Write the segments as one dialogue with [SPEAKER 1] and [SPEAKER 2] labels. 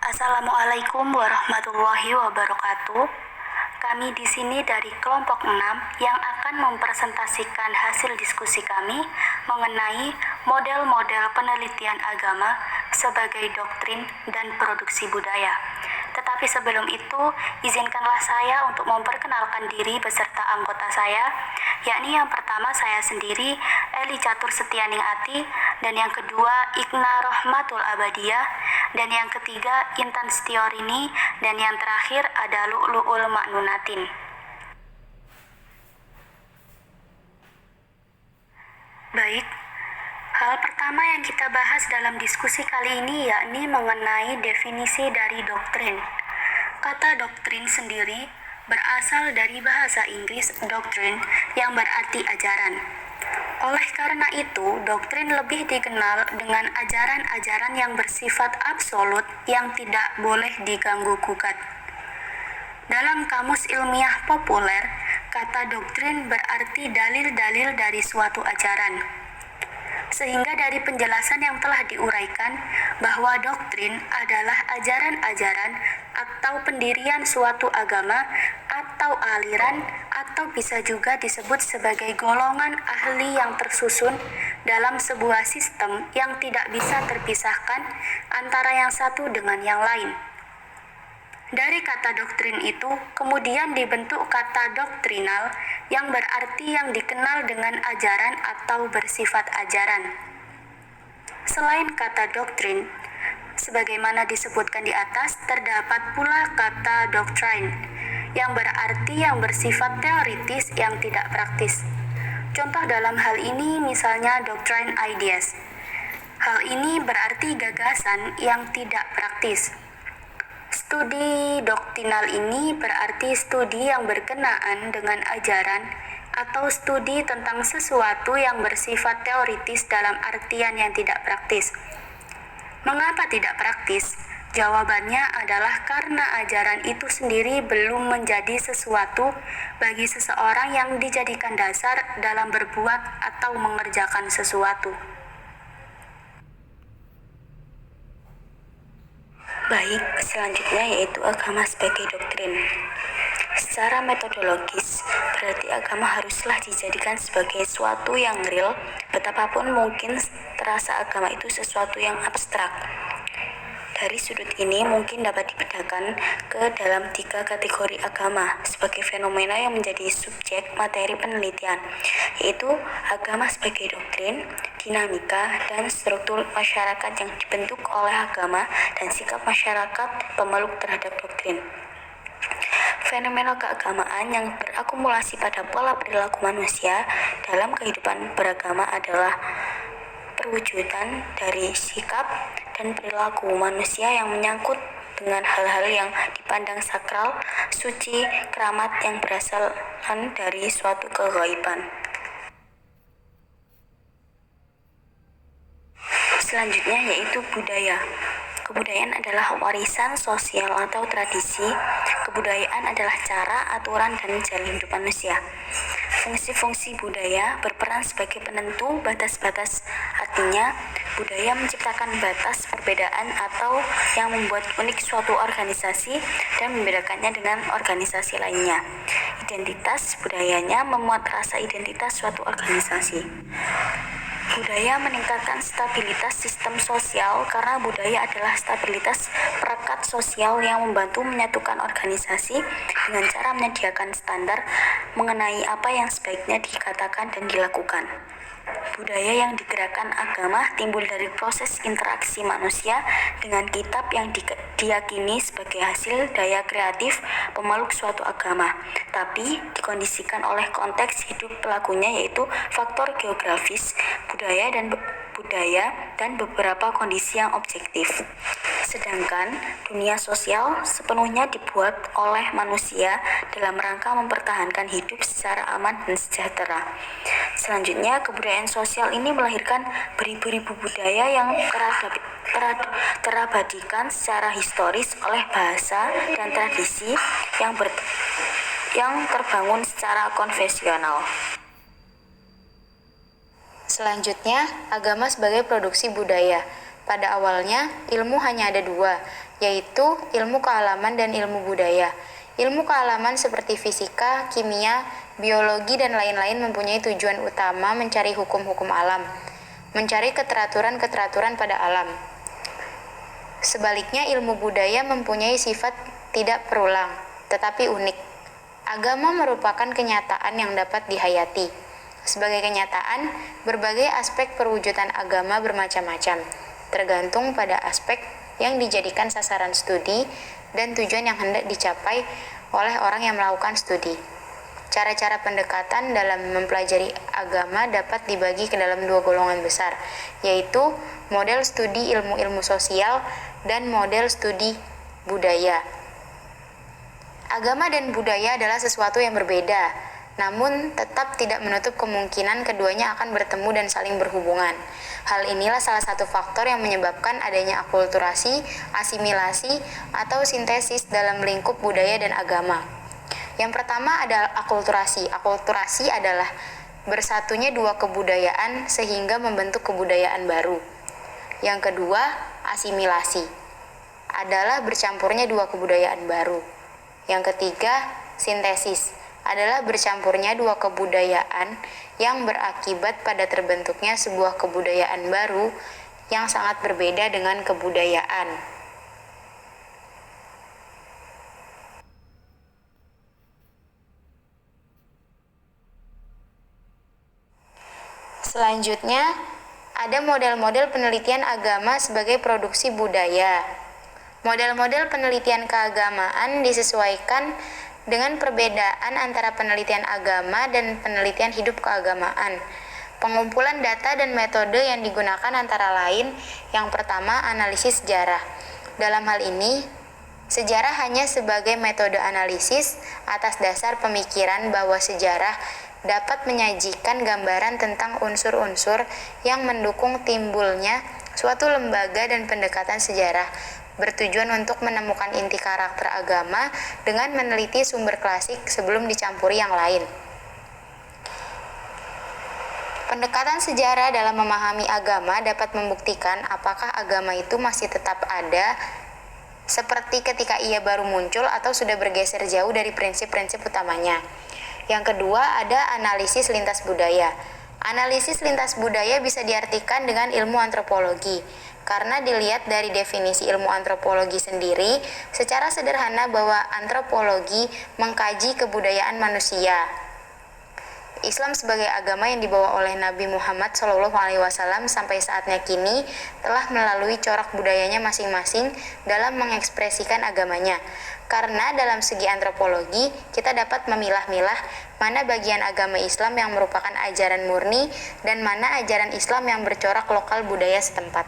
[SPEAKER 1] Assalamualaikum warahmatullahi wabarakatuh. Kami di sini dari kelompok 6 yang akan mempresentasikan hasil diskusi kami mengenai model-model penelitian agama sebagai doktrin dan produksi budaya. Tetapi sebelum itu, izinkanlah saya untuk memperkenalkan diri beserta anggota saya, yakni yang pertama saya sendiri, Eli Catur Setianingati, dan yang kedua, Ikna Rahmatul Abadiyah, dan yang ketiga, Intan Setiorini, dan yang terakhir ada Lu'lu'ul Maknunatin. Baik, hal pertama yang kita bahas dalam diskusi kali ini yakni mengenai definisi dari doktrin. Kata doktrin sendiri berasal dari bahasa Inggris doctrine yang berarti ajaran. Oleh karena itu, doktrin lebih dikenal dengan ajaran-ajaran yang bersifat absolut yang tidak boleh diganggu-gugat. Dalam kamus ilmiah populer, kata doktrin berarti dalil-dalil dari suatu ajaran. Sehingga dari penjelasan yang telah diuraikan bahwa doktrin adalah ajaran-ajaran atau pendirian suatu agama atau aliran atau bisa juga disebut sebagai golongan ahli yang tersusun dalam sebuah sistem yang tidak bisa terpisahkan antara yang satu dengan yang lain. Dari kata doktrin itu, kemudian dibentuk kata doktrinal yang berarti yang dikenal dengan ajaran atau bersifat ajaran. Selain kata doktrin, sebagaimana disebutkan di atas, terdapat pula kata doctrine yang berarti yang bersifat teoritis yang tidak praktis. Contoh dalam hal ini misalnya doctrine ideas. Hal ini berarti gagasan yang tidak praktis. Studi doktrinal ini berarti studi yang berkenaan dengan ajaran atau studi tentang sesuatu yang bersifat teoritis dalam artian yang tidak praktis. Mengapa tidak praktis? Jawabannya adalah karena ajaran itu sendiri belum menjadi sesuatu bagi seseorang yang dijadikan dasar dalam berbuat atau mengerjakan sesuatu. Baik, selanjutnya yaitu agama sebagai doktrin. Secara metodologis, berarti agama haruslah dijadikan sebagai sesuatu yang real, betapapun mungkin terasa agama itu sesuatu yang abstrak. Dari sudut ini mungkin dapat dibedakan ke dalam 3 kategori agama sebagai fenomena yang menjadi subjek materi penelitian, yaitu agama sebagai doktrin, dinamika, dan struktur masyarakat yang dibentuk oleh agama dan sikap masyarakat pemeluk terhadap doktrin. Fenomena keagamaan yang berakumulasi pada pola perilaku manusia dalam kehidupan beragama adalah perwujudan dari sikap dan perilaku manusia yang menyangkut dengan hal-hal yang dipandang sakral, suci, keramat yang berasal dari suatu keghaiban. Selanjutnya yaitu budaya. Kebudayaan adalah warisan sosial atau tradisi. Kebudayaan adalah cara, aturan, dan jalan hidup manusia. Fungsi-fungsi budaya berperan sebagai penentu batas-batas. Artinya, budaya menciptakan batas perbedaan atau yang membuat unik suatu organisasi dan membedakannya dengan organisasi lainnya. Identitas budayanya memuat rasa identitas suatu organisasi. Budaya meningkatkan stabilitas sistem sosial karena budaya adalah stabilitas perekat sosial yang membantu menyatukan organisasi dengan cara menyediakan standar mengenai apa yang sebaiknya dikatakan dan dilakukan. Budaya yang digerakkan agama timbul dari proses interaksi manusia dengan kitab yang diyakini sebagai hasil daya kreatif pemeluk suatu agama, tapi dikondisikan oleh konteks hidup pelakunya yaitu faktor geografis, budaya dan beberapa kondisi yang objektif. Sedangkan dunia sosial sepenuhnya dibuat oleh manusia dalam rangka mempertahankan hidup secara aman dan sejahtera. Selanjutnya, kebudayaan sosial ini melahirkan beribu-ribu budaya yang terabadikan secara historis oleh bahasa dan tradisi yang terbangun secara konvensional.
[SPEAKER 2] Selanjutnya, agama sebagai produksi budaya. Pada awalnya, ilmu hanya ada dua, yaitu ilmu kealaman dan ilmu budaya. Ilmu kealaman seperti fisika, kimia, biologi, dan lain-lain mempunyai tujuan utama mencari hukum-hukum alam, mencari keteraturan-keteraturan pada alam. Sebaliknya, ilmu budaya mempunyai sifat tidak berulang, tetapi unik. Agama merupakan kenyataan yang dapat dihayati. Sebagai kenyataan, berbagai aspek perwujudan agama bermacam-macam, tergantung pada aspek yang dijadikan sasaran studi dan tujuan yang hendak dicapai oleh orang yang melakukan studi. Cara-cara pendekatan dalam mempelajari agama dapat dibagi ke dalam dua golongan besar, yaitu model studi ilmu-ilmu sosial dan model studi budaya. Agama dan budaya adalah sesuatu yang berbeda, namun tetap tidak menutup kemungkinan keduanya akan bertemu dan saling berhubungan. Hal inilah salah satu faktor yang menyebabkan adanya akulturasi, asimilasi, atau sintesis dalam lingkup budaya dan agama. Yang pertama adalah akulturasi. Akulturasi adalah bersatunya dua kebudayaan sehingga membentuk kebudayaan baru. Yang kedua, asimilasi adalah bercampurnya dua kebudayaan baru. Yang ketiga, sintesis adalah bercampurnya dua kebudayaan yang berakibat pada terbentuknya sebuah kebudayaan baru yang sangat berbeda dengan kebudayaan. Selanjutnya, ada model-model penelitian agama sebagai produksi budaya. Model-model penelitian keagamaan disesuaikan dengan perbedaan antara penelitian agama dan penelitian hidup keagamaan. Pengumpulan data dan metode yang digunakan antara lain, yang pertama, analisis sejarah. Dalam hal ini, sejarah hanya sebagai metode analisis atas dasar pemikiran bahwa sejarah dapat menyajikan gambaran tentang unsur-unsur yang mendukung timbulnya suatu lembaga dan pendekatan sejarah, bertujuan untuk menemukan inti karakter agama dengan meneliti sumber klasik sebelum dicampuri yang lain. Pendekatan sejarah dalam memahami agama dapat membuktikan apakah agama itu masih tetap ada seperti ketika ia baru muncul atau sudah bergeser jauh dari prinsip-prinsip utamanya. Yang kedua, ada analisis lintas budaya. Analisis lintas budaya bisa diartikan dengan ilmu antropologi, karena dilihat dari definisi ilmu antropologi sendiri, secara sederhana bahwa antropologi mengkaji kebudayaan manusia. Islam sebagai agama yang dibawa oleh Nabi Muhammad SAW sampai saatnya kini telah melalui corak budayanya masing-masing dalam mengekspresikan agamanya. Karena dalam segi antropologi, kita dapat memilah-milah mana bagian agama Islam yang merupakan ajaran murni dan mana ajaran Islam yang bercorak lokal budaya setempat.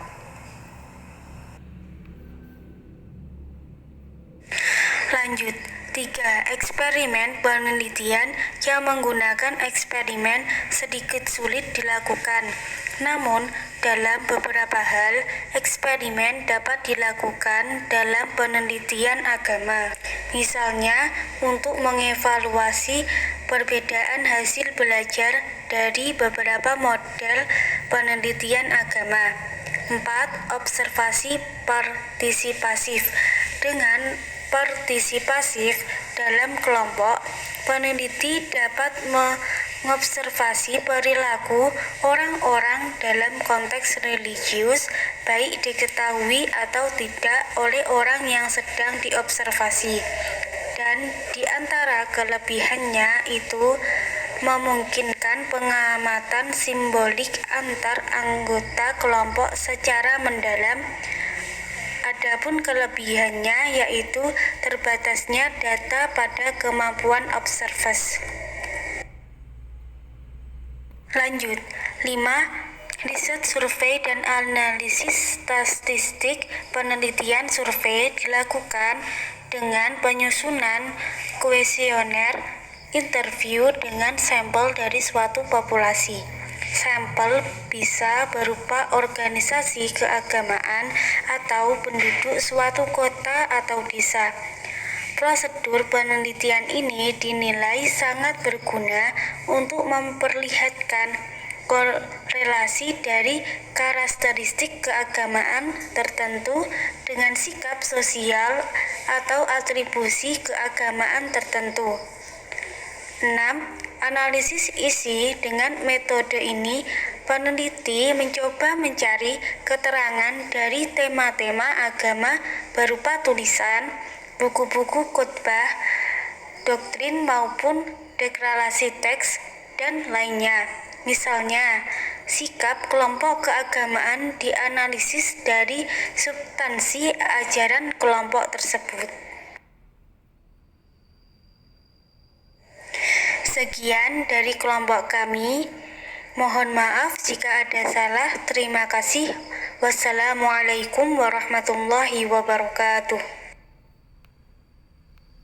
[SPEAKER 1] Lanjut. 3. Eksperimen penelitian yang menggunakan eksperimen sedikit sulit dilakukan. Namun, dalam beberapa hal, eksperimen dapat dilakukan dalam penelitian agama. Misalnya, untuk mengevaluasi perbedaan hasil belajar dari beberapa model penelitian agama. 4. Observasi partisipasif. Dengan partisipasif dalam kelompok, peneliti dapat mengobservasi perilaku orang-orang dalam konteks religius, baik diketahui atau tidak oleh orang yang sedang diobservasi. Dan di antara kelebihannya itu memungkinkan pengamatan simbolik antar anggota kelompok secara mendalam. Adapun kelebihannya yaitu terbatasnya data pada kemampuan observasi. Lanjut. 5. Riset survei dan analisis statistik. Penelitian survei dilakukan dengan penyusunan kuesioner interview dengan sampel dari suatu populasi. Sampel bisa berupa organisasi keagamaan atau penduduk suatu kota atau desa. Prosedur penelitian ini dinilai sangat berguna untuk memperlihatkan
[SPEAKER 3] korelasi dari karakteristik keagamaan tertentu dengan sikap sosial atau atribusi keagamaan tertentu. 6. Analisis isi. Dengan metode ini, peneliti mencoba mencari keterangan dari tema-tema agama berupa tulisan, buku-buku khotbah, doktrin maupun deklarasi teks, dan lainnya. Misalnya, sikap kelompok keagamaan dianalisis dari substansi ajaran kelompok tersebut. Sekian dari kelompok kami. Mohon maaf jika ada salah. Terima kasih. Wassalamualaikum warahmatullahi wabarakatuh.